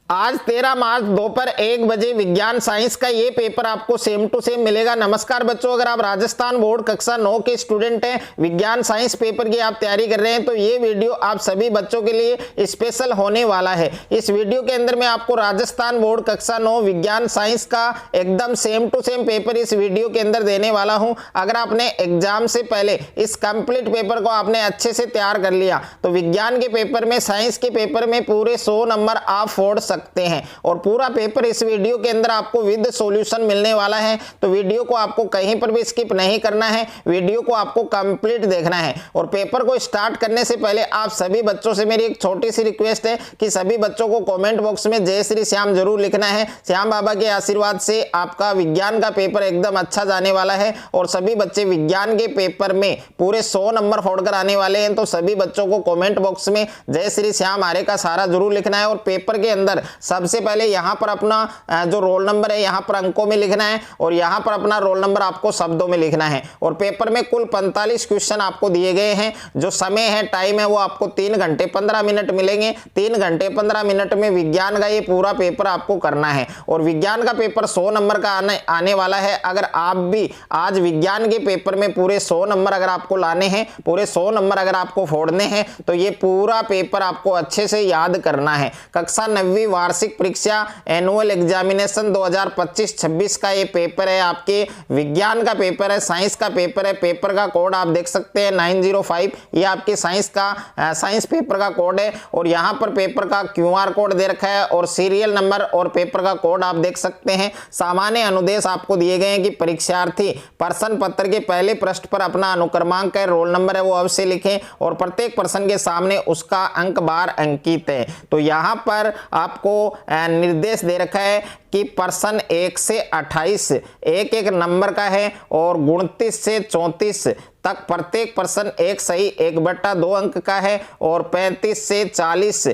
आज 13 मार्च दोपहर 1 बजे विज्ञान साइंस का ये पेपर आपको सेम टू सेम मिलेगा। नमस्कार बच्चों, अगर आप राजस्थान बोर्ड कक्षा 9 के स्टूडेंट हैं, विज्ञान साइंस पेपर की आप तैयारी कर रहे हैं, तो ये वीडियो आप सभी बच्चों के लिए स्पेशल होने वाला है। इस वीडियो के अंदर मैं आपको राजस्थान बोर्ड कक्षा 9 विज्ञान साइंस का एकदम सेम टू सेम पेपर इस वीडियो के अंदर देने वाला हूं। अगर आपने एग्जाम से पहले इस कंप्लीट पेपर को आपने अच्छे से तैयार कर लिया तो विज्ञान के पेपर में, साइंस के पेपर में पूरे 100 नंबर आप फोड़ सकते हैं। और पूरा पेपर इस वीडियो के अंदर आपको विद सॉल्यूशन मिलने वाला है, तो वीडियो को आपको कहीं पर भी स्किप नहीं करना है, वीडियो को आपको कंप्लीट देखना है। और पेपर को स्टार्ट करने से पहले आप सभी बच्चों से मेरी एक छोटी सी रिक्वेस्ट है कि सभी बच्चों को कमेंट बॉक्स में जय श्री श्याम जरूर लिखना है। श्याम बाबा के आशीर्वाद से आपका विज्ञान का पेपर एकदम अच्छा जाने वाला है और सभी बच्चे विज्ञान के पेपर में पूरे 100 नंबर फोड़कर आने वाले हैं। तो सभी बच्चों को कमेंट बॉक्स में जय श्री श्याम आरे का सारा जरूर लिखना है। और पेपर के अंदर सबसे पहले यहां पर अपना जो रोल नंबर है यहां पर अंकों में लिखना है और यहां पर अपना रोल नंबर आपको शब्दों में लिखना है। और पेपर में कुल 45 क्वेश्चन आपको दिए गए हैं। जो समय है, टाइम है, वो आपको 3 घंटे 15 मिनट मिलेंगे। 3 घंटे 15 मिनट में विज्ञान का ये पूरा पेपर आपको करना है। और विज्ञान का पेपर 100 नंबर का आने वाला है। अगर आप भी आज विज्ञान के पेपर में पूरे 100 नंबर अगर आपको लाने हैं, पूरे 100 नंबर अगर आपको फोड़ने हैं, तो ये पूरा पेपर आपको अच्छे से याद करना है। कक्षा 9वीं वार्षिक परीक्षा एनुअल एग्जामिनेशन 2025-26 का ये पेपर है। आपके विज्ञान का पेपर है, साइंस का पेपर है। पेपर का कोड आप देख सकते हैं 905, ये आपके साइंस पेपर का कोड है। और यहाँ पर पेपर का QR कोड दे रखा है और सीरियल नंबर और पेपर का कोड आप देख सकते हैं। सामान्य अनुदेश आपको दिए गए हैं कि परीक्षार्थी प्रश्न पत्र के पहले पृष्ठ पर अपना अनुक्रमांक है, रोल नंबर है, वो अवश्य लिखें और प्रत्येक प्रश्न के सामने उसका अंक बार अंकित है। तो यहाँ पर आपको निर्देश दे रखा है कि प्रश्न 1 से 28 एक एक नंबर का है और 29 से 34 तक प्रत्येक प्रश्न एक सही 1/2 अंक का है। और 35 से 40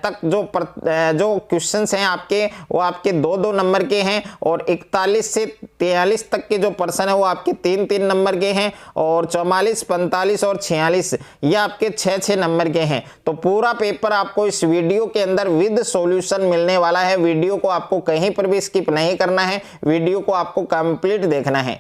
तक जो क्वेश्चंस हैं आपके, वो आपके 2-2 नंबर के हैं। और 41 से 43 तक के जो प्रश्न है वो आपके 3-3 नंबर के हैं। और 44, 45 और 46 ये आपके 6-6 नंबर के हैं। तो पूरा पेपर आपको इस वीडियो के अंदर विद सॉल्यूशन मिलने वाला है। वीडियो को आपको कहीं पर भी स्किप नहीं करना है, वीडियो को आपको कंप्लीट देखना है।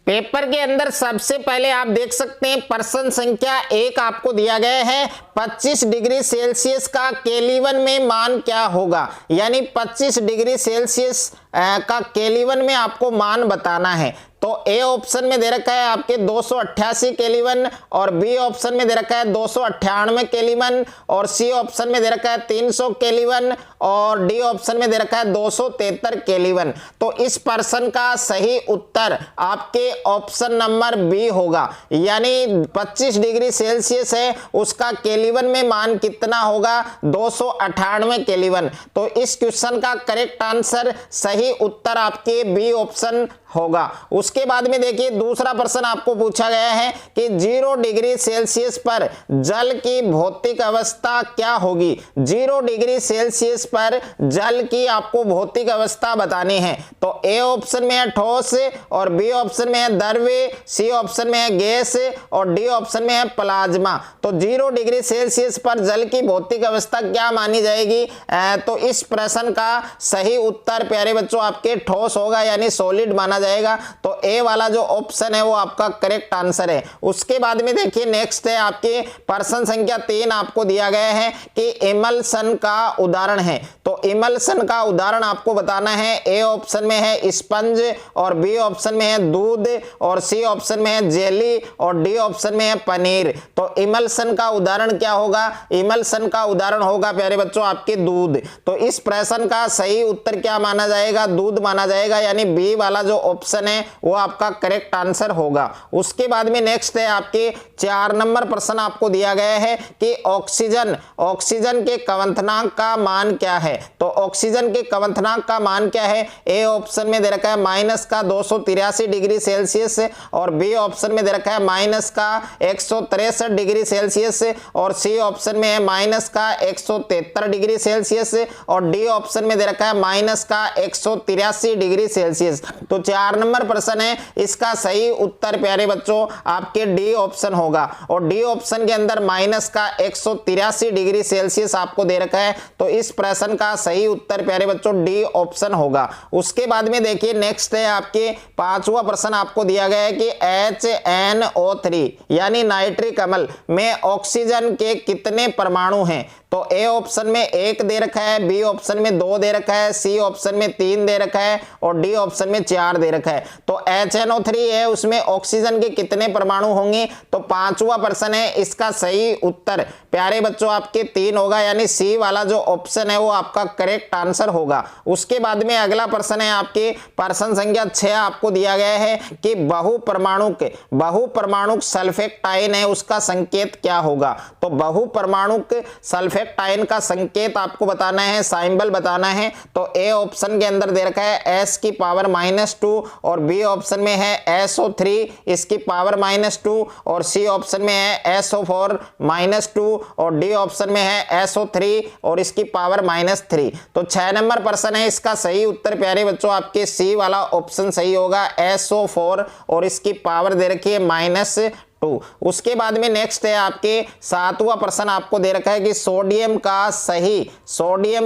पेपर के अंदर सबसे पहले आप देख सकते हैं प्रश्न संख्या 1 आपको दिया गया है, 25 डिग्री सेल्सियस का केल्विन में मान क्या होगा। यानी 25 डिग्री सेल्सियस का केल्विन में आपको मान बताना है। तो ए ऑप्शन में दे रखा है आपके 288 केल्विन और बी ऑप्शन में दे रखा है 298 केल्विन और सी ऑप्शन में दे रखा है 300 केल्विन और डी ऑप्शन में दे रखा है 273 केल्विन। तो इस प्रश्न का सही उत्तर आपके ऑप्शन नंबर बी होगा। यानी 25 डिग्री सेल्सियस है, उसका केल्विन में मान कितना होगा, 298 केल्विन। तो इस क्वेश्चन का करेक्ट आंसर, सही उत्तर आपके बी ऑप्शन होगा। उसके बाद में देखिए दूसरा प्रश्न आपको पूछा गया है कि 0 डिग्री सेल्सियस पर जल की भौतिक अवस्था क्या होगी। 0 डिग्री सेल्सियस पर जल की आपको भौतिक अवस्था बतानी है। तो ए ऑप्शन में है ठोस और बी ऑप्शन में है द्रव्य, सी ऑप्शन में है गैस और डी ऑप्शन में है प्लाज्मा। तो 0 डिग्री सेल्सियस पर जल की भौतिक अवस्था क्या मानी जाएगी। तो इस प्रश्न का सही उत्तर प्यारे बच्चों आपके ठोस होगा, यानी सॉलिड माना जाएगा। तो ए वाला जो ऑप्शन है वो आपका करेक्ट आंसर है। उसके बाद में देखिए नेक्स्ट है आपके प्रश्न संख्या 3 आपको दिया गया है कि इमल्सन का उदाहरण है। तो इमल्सन का उदाहरण आपको बताना है। ए ऑप्शन में है स्पंज और बी ऑप्शन में है दूध और सी ऑप्शन में है जेली और डी ऑप्शन में है पनीर। तो इमल्सन का उदाहरण क्या होगा, इमल्सन का उदाहरण होगा प्यारे बच्चों आपके दूध। तो इस प्रश्न का सही उत्तर क्या माना जाएगा, दूध माना जाएगा। यानी बी वाला जो ऑप्शन है वो आपका करेक्ट आंसर होगा। उसके बाद में नेक्स्ट है आपके 4 नंबर प्रश्न आपको दिया गया है कि ऑक्सीजन के क्वथनांक का मान क्या है। तो ऑक्सीजन के क्वथनांक का मान क्या है। ए ऑप्शन में दे रखा है -283 डिग्री सेल्सियस और बी ऑप्शन में दे रखा है -163 डिग्री सेल्सियस और सी ऑप्शन में है -173 डिग्री सेल्सियस और डी ऑप्शन में दे रखा है -183 डिग्री सेल्सियस। तो 4 नंबर प्रश्न है, इसका सही उत्तर प्यारे बच्चों आपके डी ऑप्शन होगा। और डी ऑप्शन के अंदर माइनस का 183 डिग्री सेल्सियस आपको दे रखा है, तो इस प्रश्न का सही उत्तर प्यारे बच्चों डी ऑप्शन होगा। उसके बाद में देखिए नेक्स्ट है आपके 5वां प्रश्न आपको दिया गया है कि HNO3 यानी नाइट्रिक अम्ल में ऑक्सीजन के कितने परमाणु हैं। तो ए ऑप्शन में 1 दे रखा है, बी ऑप्शन में 2 दे रखा है, सी ऑप्शन में 3 दे रखा है और डी ऑप्शन में 4 दे रखा है। तो HNO3 है, उसमें ऑक्सीजन के कितने परमाणु होंगे। तो 5वां प्रश्न है, इसका सही उत्तर प्यारे बच्चों आपके 3 होगा, यानी सी वाला जो ऑप्शन है वो आपका करेक्ट आंसर होगा। उसके बाद में अगला प्रश्न है आपके प्रश्न संख्या 6 आपको दिया गया है कि बहुपरमाणुक सल्फेट आयन है, उसका संकेत क्या होगा। तो बहुपरमाणुक सल्फेट आयन का संकेत आपको बताना है, सिंबल बताना है। तो ए ऑप्शन के अंदर दे रखा है S की पावर -2 और बी ऑप्शन में है SO3 इसकी पावर -2 और सी ऑप्शन में है SO4 -2 और डी ऑप्शन में है SO3 और इसकी पावर -3। तो 6 नंबर प्रश्न है, इसका सही उत्तर प्यारे बच्चों आपके सी वाला ऑप्शन सही होगा, SO4 और इसकी पावर दे रखी है -2। उसके बाद में नेक्स्ट है आपके 7वां प्रश्न आपको दे रखा है कि सोडियम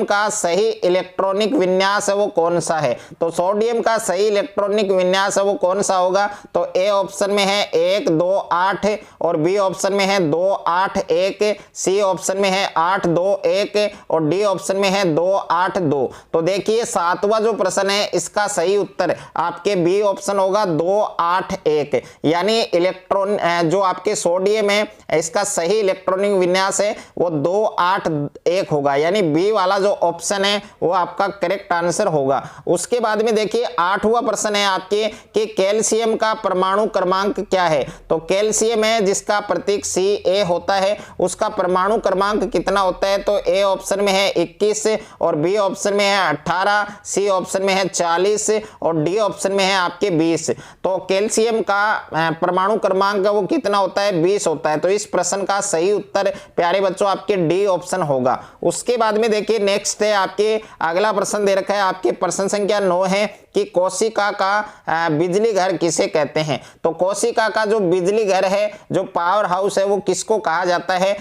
का सही इलेक्ट्रॉनिक विन्यास है वो कौन सा है। तो सोडियम का सही इलेक्ट्रॉनिक विन्यास है वो कौन सा होगा। तो ए ऑप्शन में है 1 2 8 और बी ऑप्शन में है 2 8 1, सी ऑप्शन में है 8 2 1 और डी ऑप्शन में है 2 8 2। तो देखिए 7वां जो प्रश्न है इसका सही उत्तर आपके बी ऑप्शन होगा 2 8 1, यानी इलेक्ट्रॉन जो आपके सोडियम है इसका सही इलेक्ट्रॉनिक विन्यास है वो 2 8 1 होगा, यानी बी वाला जो ऑप्शन है वो आपका करेक्ट आंसर होगा। उसके बाद में देखिए 8वां प्रश्न है आपके कि कैल्शियम का परमाणु क्रमांक क्या है। तो कैल्शियम है जिसका प्रतीक Ca होता है, उसका परमाणु क्रमांक कितना होता है। तो ए ऑप्शन में है 21 और बी ऑप्शन में है 18, सी ऑप्शन में है 40 और डी ऑप्शन में है आपके 20। तो कैल्शियम का परमाणु क्रमांक वो कितना होता है, 20 होता है। तो इस प्रश्न का सही उत्तर प्यारे बच्चों आपके डी ऑप्शन होगा। उसके बाद में देखिए नेक्स्ट है आपके अगला प्रश्न दे रखा है आपके प्रश्न संख्या 9 है कि कोशिका का बिजली घर किसे कहते हैं। तो कोशिका का जो बिजली घर है, जो पावर हाउस है, वो किसको कहा जाता है।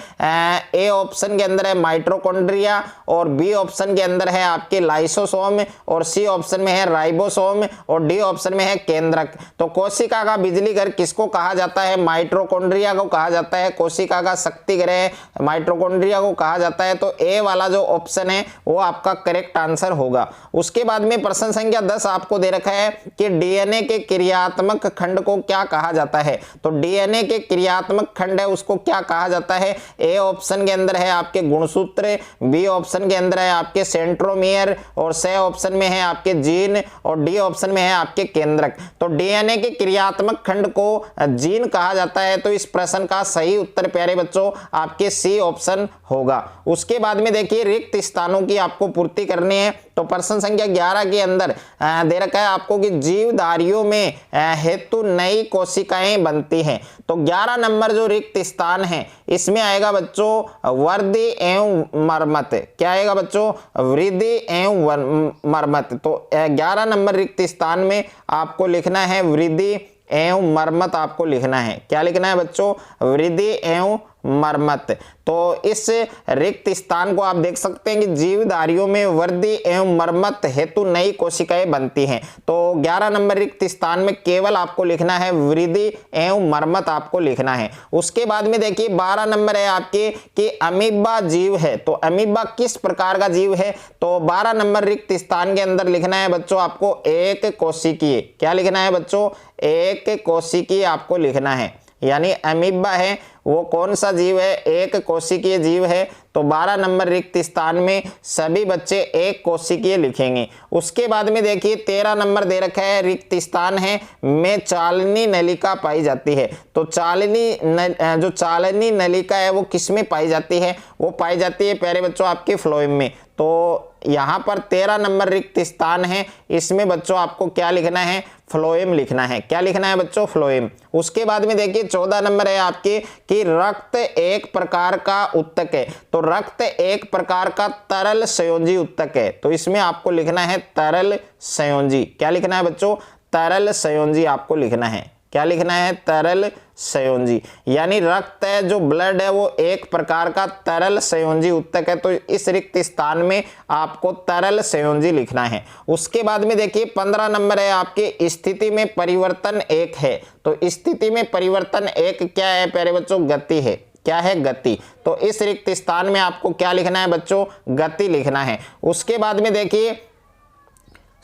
ए ऑप्शन के अंदर है माइटोकॉन्ड्रिया और बी ऑप्शन के अंदर है आपके लाइसोसोम और सी ऑप्शन में है राइबोसोम और डी ऑप्शन में है केंद्रक। तो कोशिका का बिजली घर किसको कहा जाता है, माइटोकॉन्ड्रिया को कहा जाता है। कोशिका का शक्ति ग्रह माइटोकॉन्ड्रिया को कहा जाता है। तो ए वाला जो ऑप्शन है वो आपका करेक्ट आंसर होगा। उसके बाद में प्रश्न संख्या 10 आपको दे रखा है कि डीएनए के क्रियात्मक खंड को क्या कहा जाता है। तो डीएनए के क्रियात्मक खंड है उसको क्या कहा जाता है। ए ऑप्शन के अंदर है आपके गुणसूत्र, बी ऑप्शन के अंदर है आपके सेंट्रोमियर और सी ऑप्शन में है आपके जीन और डी ऑप्शन में है आपके केंद्रक। तो डीएनए के क्रियात्मक खंड को जीन कहा जाता है। तो इस प्रश्न का सही उत्तर प्यारे बच्चों आपके सी ऑप्शन होगा। उसके बाद में देखिए रिक्त स्थानों की आपको पूर्ति करनी है। तो प्रश्न संख्या 11 के अंदर दे रखा है आपको कि जीवधारियों में हेतु नई कोशिकाएं बनती हैं। तो 11 नंबर जो रिक्त स्थान है इसमें आएगा बच्चों वृद्धि एवं मरम्मत। क्या आएगा बच्चों, वृद्धि एवं मरम्मत। तो 11 नंबर रिक्त स्थान में आपको लिखना है वृद्धि एवं मरम्मत। आपको लिखना है, क्या लिखना है बच्चों, वृद्धि एवं मरम्मत। तो इस रिक्त स्थान को आप देख सकते हैं कि जीवधारियों में वृद्धि एवं मरम्मत हेतु नई कोशिकाएं बनती हैं। तो 11 नंबर रिक्त स्थान में केवल आपको लिखना है वृद्धि एवं मरम्मत आपको लिखना है। उसके बाद में देखिए 12 नंबर है आपके कि अमीबा जीव है। तो अमीबा किस प्रकार का जीव है। तो 12 नंबर रिक्त स्थान के अंदर लिखना है बच्चों आपको एक कोशिकीय। क्या लिखना है बच्चों, एक कोशिकीय आपको लिखना है। यानी अमीबा है वो कौन सा जीव है, एक कोशिकीय जीव है। तो 12 नंबर रिक्त स्थान में सभी बच्चे एक कोशिकीय लिखेंगे। उसके बाद में देखिए 13 नंबर दे रखा है रिक्त स्थान है में चालनी नलिका पाई जाती है। तो जो चालनी नलिका है वो किस में पाई जाती है, वो पाई जाती है प्यारे बच्चों आपके फ्लोएम में। तो यहाँ पर 13 नंबर रिक्त स्थान है, इसमें बच्चों आपको क्या लिखना है, फ्लोएम लिखना है। क्या लिखना है बच्चों, फ्लोएम। उसके बाद में देखिए 14 नंबर है आपके कि रक्त एक प्रकार का उत्तक है। तो रक्त एक प्रकार का तरल संयोजी उत्तक है। तो इसमें आपको लिखना है तरल संयोजी। क्या लिखना है बच्चों, तरल संयोजी आपको लिखना है। क्या लिखना है? तरल संयोजी। यानी रक्त है जो ब्लड है वो एक प्रकार का तरल संयोजी उत्तक है, तो इस रिक्त स्थान में आपको तरल संयोजी लिखना है। उसके बाद में देखिए 15 नंबर है आपके स्थिति में परिवर्तन एक है। तो स्थिति में परिवर्तन एक क्या है प्यारे बच्चों? गति है। क्या है? गति। तो इस रिक्त स्थान में आपको क्या लिखना है बच्चों? गति लिखना है। उसके बाद में देखिए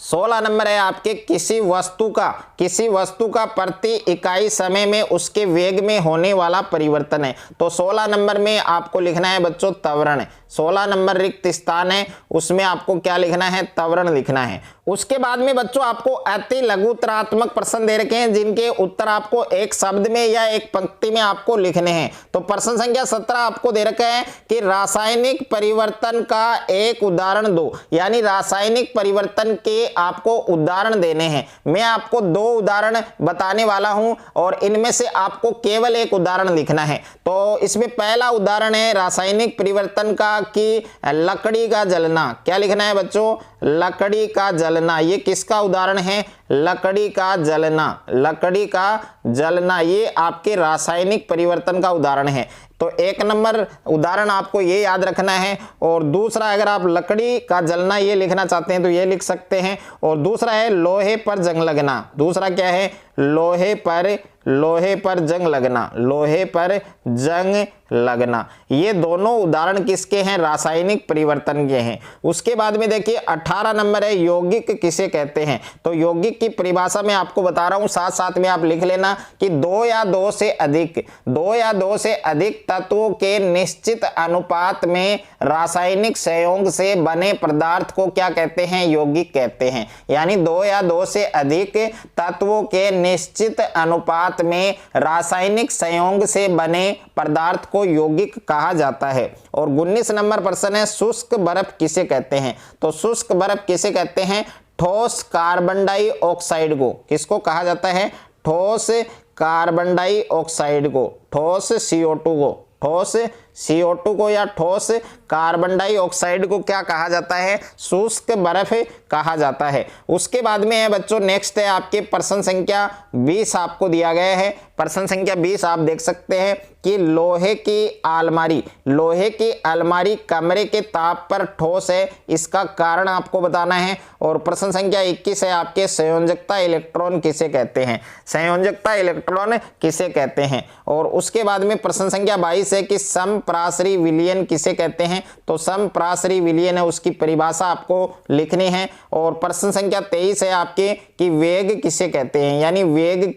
16 नंबर है आपके किसी वस्तु का प्रति इकाई समय में उसके वेग में होने वाला परिवर्तन है। तो 16 नंबर में आपको लिखना है बच्चों त्वरण। 16 नंबर रिक्त स्थान है उसमें आपको क्या लिखना है? त्वरण लिखना है। उसके बाद में बच्चों आपको अति लघुतरात्मक प्रश्न दे रखे हैं जिनके उत्तर आपको एक शब्द में या एक पंक्ति में आपको लिखने हैं। तो प्रश्न संख्या 17 आपको दे रखा है कि रासायनिक परिवर्तन का एक उदाहरण दो। यानी रासायनिक परिवर्तन के आपको उदाहरण देने हैं। मैं आपको 2 उदाहरण बताने वाला हूं और इनमें से आपको केवल एक उदाहरण लिखना है। तो इसमें पहला उदाहरण है रासायनिक परिवर्तन का कि लकड़ी का जलना। क्या लिखना है बच्चों? लकड़ी का जलना। ये किसका उदाहरण है? लकड़ी का जलना। लकड़ी का जलना ये आपके रासायनिक परिवर्तन का उदाहरण है। तो 1 नंबर उदाहरण आपको ये याद रखना है। और दूसरा अगर आप लकड़ी का जलना ये लिखना चाहते हैं तो ये लिख सकते हैं। और दूसरा है लोहे पर जंग लगना। दूसरा क्या है? लोहे पर जंग लगना। लोहे पर जंग लगना। ये दोनों उदाहरण किसके हैं? रासायनिक परिवर्तन के हैं। उसके बाद में देखिए 18 नंबर है यौगिक किसे कहते हैं। तो यौगिक की परिभाषा में आपको बता रहा हूं, साथ साथ में आप लिख लेना कि 2 या 2 से अधिक तत्वों के निश्चित अनुपात में रासायनिक संयोग से बने पदार्थ को क्या कहते हैं? यौगिक कहते हैं। यानी 2 या 2 से अधिक तत्वों के निश्चित अनुपात में रासायनिक संयोग से बने पदार्थ को यौगिक कहा जाता है। और 19 नंबर प्रश्न है शुष्क बर्फ किसे कहते हैं। तो शुष्क बर्फ किसे कहते हैं? ठोस कार्बन डाइऑक्साइड को। किसको कहा जाता है? ठोस कार्बन डाइऑक्साइड को, ठोस CO2 को, ठोस CO2 को या ठोस कार्बन डाइऑक्साइड को क्या कहा जाता है? शुष्क बर्फ कहा जाता है। उसके बाद में है बच्चों नेक्स्ट है आपके प्रश्न संख्या 20 आपको दिया गया है। प्रश्न संख्या 20 आप देख सकते हैं कि लोहे की अलमारी कमरे के ताप पर ठोस है, इसका कारण आपको बताना है। और प्रश्न संख्या 21 है आपके संयोजकता इलेक्ट्रॉन किसे कहते हैं। संयोजकता इलेक्ट्रॉन किसे कहते हैं। और उसके बाद में प्रश्न संख्या 22 है कि समप्रासरी विलयन किसे कहते हैं। तो समप्रासरी विलयन है उसकी परिभाषा आपको लिखनी है। और प्रश्न संख्या 23 है आपके कि वेग किसे कहते हैं। यानी वेग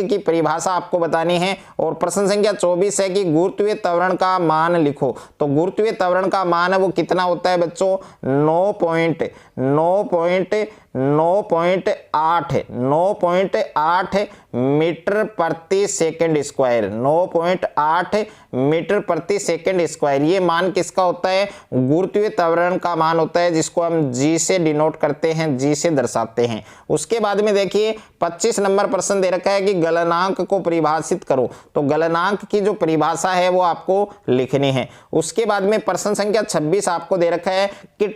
की परिभाषा आपको बतानी है। और प्रश्न संख्या 24 है कि गुरुत्वीय त्वरण का मान लिखो। तो गुरुत्वीय त्वरण का मान है वो कितना होता है बच्चों? 9.8 मीटर प्रति सेकंड स्क्वायर। 9.8 मीटर प्रति सेकंड स्क्वायर ये मान किसका होता है? गुरुत्वीय त्वरण का मान होता है, जिसको हम G से डिनोट करते हैं, G से दर्शाते हैं। उसके बाद में देखिए 25 नंबर प्रश्न दे रखा है कि गलनांक को परिभाषित करो। तो गलनांक की जो परिभाषा है वो आपको लिखनी है। उसके बाद में प्रश्न संख्या 26 आपको दे रखा है कि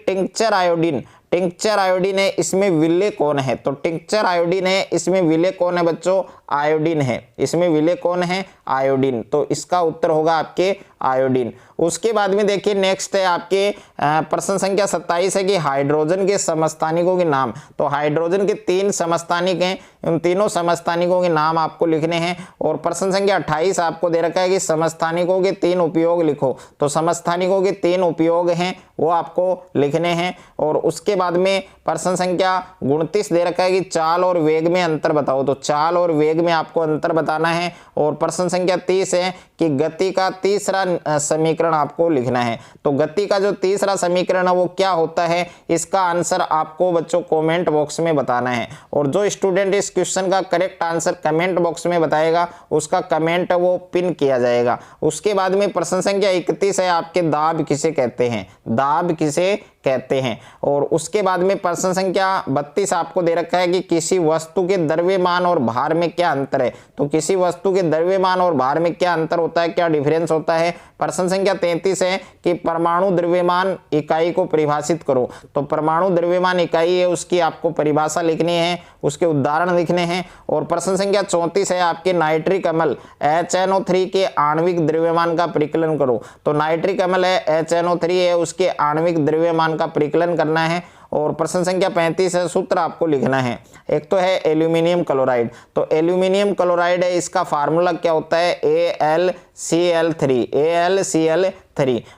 टिंक्चर आयोडीन है, इसमें विलेय कौन है। तो टिंक्चर आयोडीन है, इसमें विलेय कौन है बच्चों? आयोडीन है। इसमें विलेय कौन है? आयोडीन। तो इसका उत्तर होगा आपके आयोडीन। उसके बाद में देखिए नेक्स्ट है आपके प्रश्न संख्या 27 है कि हाइड्रोजन के समस्थानिकों के नाम। तो हाइड्रोजन के 3 समस्थानिक हैं, उन तीनों समस्थानिकों के नाम आपको लिखने हैं। और प्रश्न संख्या 28 आपको दे रखा है कि समस्थानिकों के 3 उपयोग लिखो। तो समस्थानिकों के 3 उपयोग हैं वो आपको लिखने हैं। और उसके बाद में प्रश्न संख्या 29 दे रखा है कि चाल और वेग में अंतर बताओ। तो चाल और वेग में आपको अंतर बताना है। और प्रश्न संख्या 30 है कि गति का तीसरा समीकरण आपको लिखना है। तो गति का जो तीसरा समीकरण है वो क्या होता है, इसका आंसर आपको बच्चों कमेंट बॉक्स में बताना है। और जो स्टूडेंट इस क्वेश्चन का करेक्ट आंसर कमेंट बॉक्स में बताएगा उसका कमेंट वो पिन किया जाएगा। उसके बाद में प्रश्न संख्या 31 है आपके दाब किसे कहते हैं। दाब किसे कहते हैं। और उसके बाद में प्रश्न संख्या 32 आपको दे रखा है कि किसी वस्तु के द्रव्यमान और भार में क्या अंतर है। तो किसी वस्तु के द्रव्यमान और भार में क्या अंतर होता है, क्या डिफरेंस होता है। प्रश्न संख्या 33 है कि परमाणु द्रव्यमान इकाई को परिभाषित करो। तो परमाणु द्रव्यमान इकाई है, उसकी आपको परिभाषा लिखनी है, उसके उदाहरण लिखने हैं। और प्रश्न संख्या 34 है आपके नाइट्रिक अम्ल HNO3 के आणविक द्रव्यमान का परिकलन करो। तो नाइट्रिक अम्ल है HNO3 है, उसके आणविक द्रव्यमान का परिकलन करना है। और प्रश्न संख्या 35 है, सूत्र आपको लिखना है। एक तो है एल्यूमिनियम क्लोराइड, तो एल्यूमिनियम क्लोराइड है, इसका फार्मूला क्या होता है AlCl3।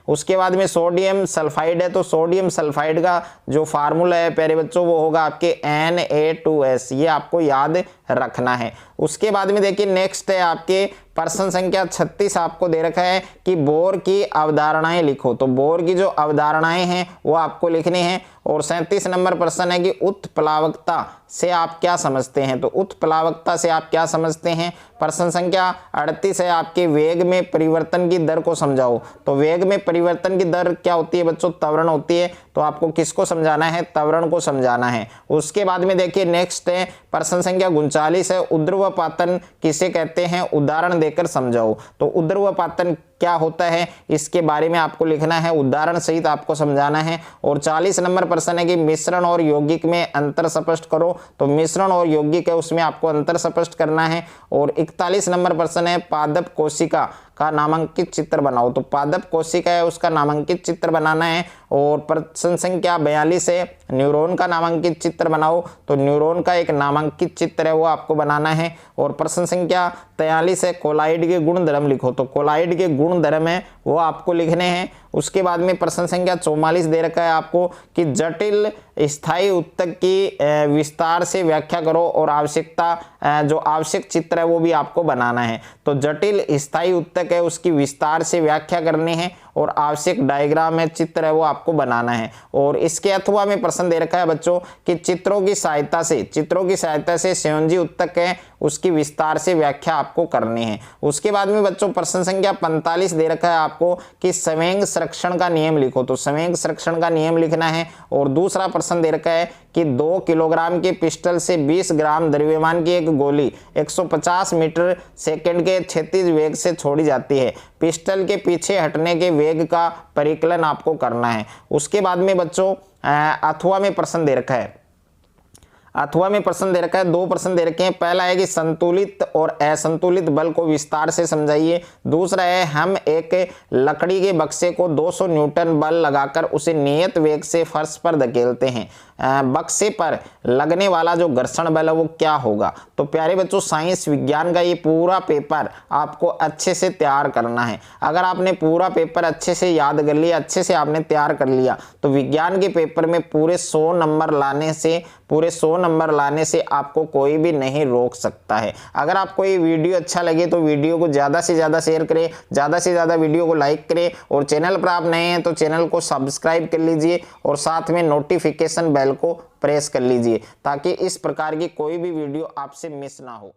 उसके बाद में सोडियम सल्फाइड है, तो सोडियम सल्फाइड का जो फार्मूला है प्यारे बच्चों वो होगा आपके Na2S, ये आपको याद रखना है। उसके बाद में देखिए नेक्स्ट है आपके प्रश्न संख्या 36 आपको दे रखा है कि बोर की अवधारणाएं लिखो। तो बोर की जो अवधारणाएं हैं वो आपको लिखनी है। और 37 नंबर प्रश्न है कि उत्प्लावकता से आप क्या समझते हैं। तो उत्प्लावकता से आप क्या समझते हैं। प्रश्न संख्या 38 है आपके वेग में परिवर्तन की दर को समझाओ। तो वेग में परिवर्तन की दर क्या होती है बच्चों, त्वरण होती है। तो आपको किसको समझाना है, त्वरण को समझाना है। उसके बाद में देखिए नेक्स्ट है प्रश्न संख्या 39 है ऊर्ध्वपातन किसे कहते हैं, उदाहरण देकर समझाओ। तो ऊर्ध्वपातन क्या होता है इसके बारे में आपको लिखना है, उदाहरण सहित आपको समझाना है। और 40 नंबर प्रश्न है कि मिश्रण और यौगिक में अंतर स्पष्ट करो। तो मिश्रण और यौगिक है उसमें आपको अंतर स्पष्ट करना है। और 41 नंबर प्रश्न है पादप कोशिका का नामांकित चित्र बनाओ। तो पादप कोशिका है उसका नामांकित चित्र बनाना है। और प्रश्न संख्या 42 है न्यूरॉन का नामांकित चित्र बनाओ। तो न्यूरॉन का एक नामांकित चित्र है वो आपको बनाना है। और प्रश्न संख्या 43 है कोलाइड के गुण धर्म लिखो। तो कोलाइड के गुण धर्म है वो आपको लिखने हैं। उसके बाद में प्रश्न संख्या 44 दे रखा है आपको कि जटिल स्थायी उत्तक की विस्तार से व्याख्या करो। और आवश्यकता जो आवश्यक चित्र है वो भी आपको बनाना है। तो जटिल स्थायी उत्तक है उसकी विस्तार से व्याख्या करनी है। और आवश्यक डायग्राम है, चित्र है वो आपको बनाना है। और इसके अथवा में प्रश्न दे रखा है बच्चों कि चित्रों की सहायता से संयोजी उत्तक है उसकी विस्तार से व्याख्या आपको करनी है। उसके बाद में बच्चों प्रश्न संख्या 45 दे रखा है आपको कि संवेग संरक्षण का नियम लिखो। तो संवेग संरक्षण का नियम लिखना है। और दूसरा प्रश्न दे रखा है कि 2 किलोग्राम के पिस्टल से 20 ग्राम द्रव्यमान की एक गोली 150 मीटर सेकंड के क्षैतिज वेग से छोड़ी जाती है। पिस्टल के पीछे हटने के वेग का परिकलन आपको करना है। उसके बाद में बच्चों अथवा में प्रश्न दे रखा है, अथवा में प्रश्न दे रखा है, 2 प्रश्न दे रखे हैं। पहला है कि संतुलित और असंतुलित बल को विस्तार से समझाइए। दूसरा है हम एक लकड़ी के बक्से को 200 न्यूटन बल लगाकर उसे नियत वेग से फर्श पर धकेलते हैं, बक्से पर लगने वाला जो घर्षण बल है वो क्या होगा। तो प्यारे बच्चों साइंस विज्ञान का ये पूरा पेपर आपको अच्छे से तैयार करना है। अगर आपने पूरा पेपर अच्छे से याद कर लिया, अच्छे से आपने तैयार कर लिया, तो विज्ञान के पेपर में पूरे 100 नंबर लाने से आपको कोई भी नहीं रोक सकता है। अगर आपको ये वीडियो अच्छा लगे तो वीडियो को ज़्यादा से ज़्यादा शेयर करें, ज़्यादा से ज़्यादा वीडियो को लाइक करें। और चैनल पर आप नए हैं तो चैनल को सब्सक्राइब कर लीजिए और साथ में नोटिफिकेशन बेल को प्रेस कर लीजिए ताकि इस प्रकार की कोई भी वीडियो आपसे मिस ना हो।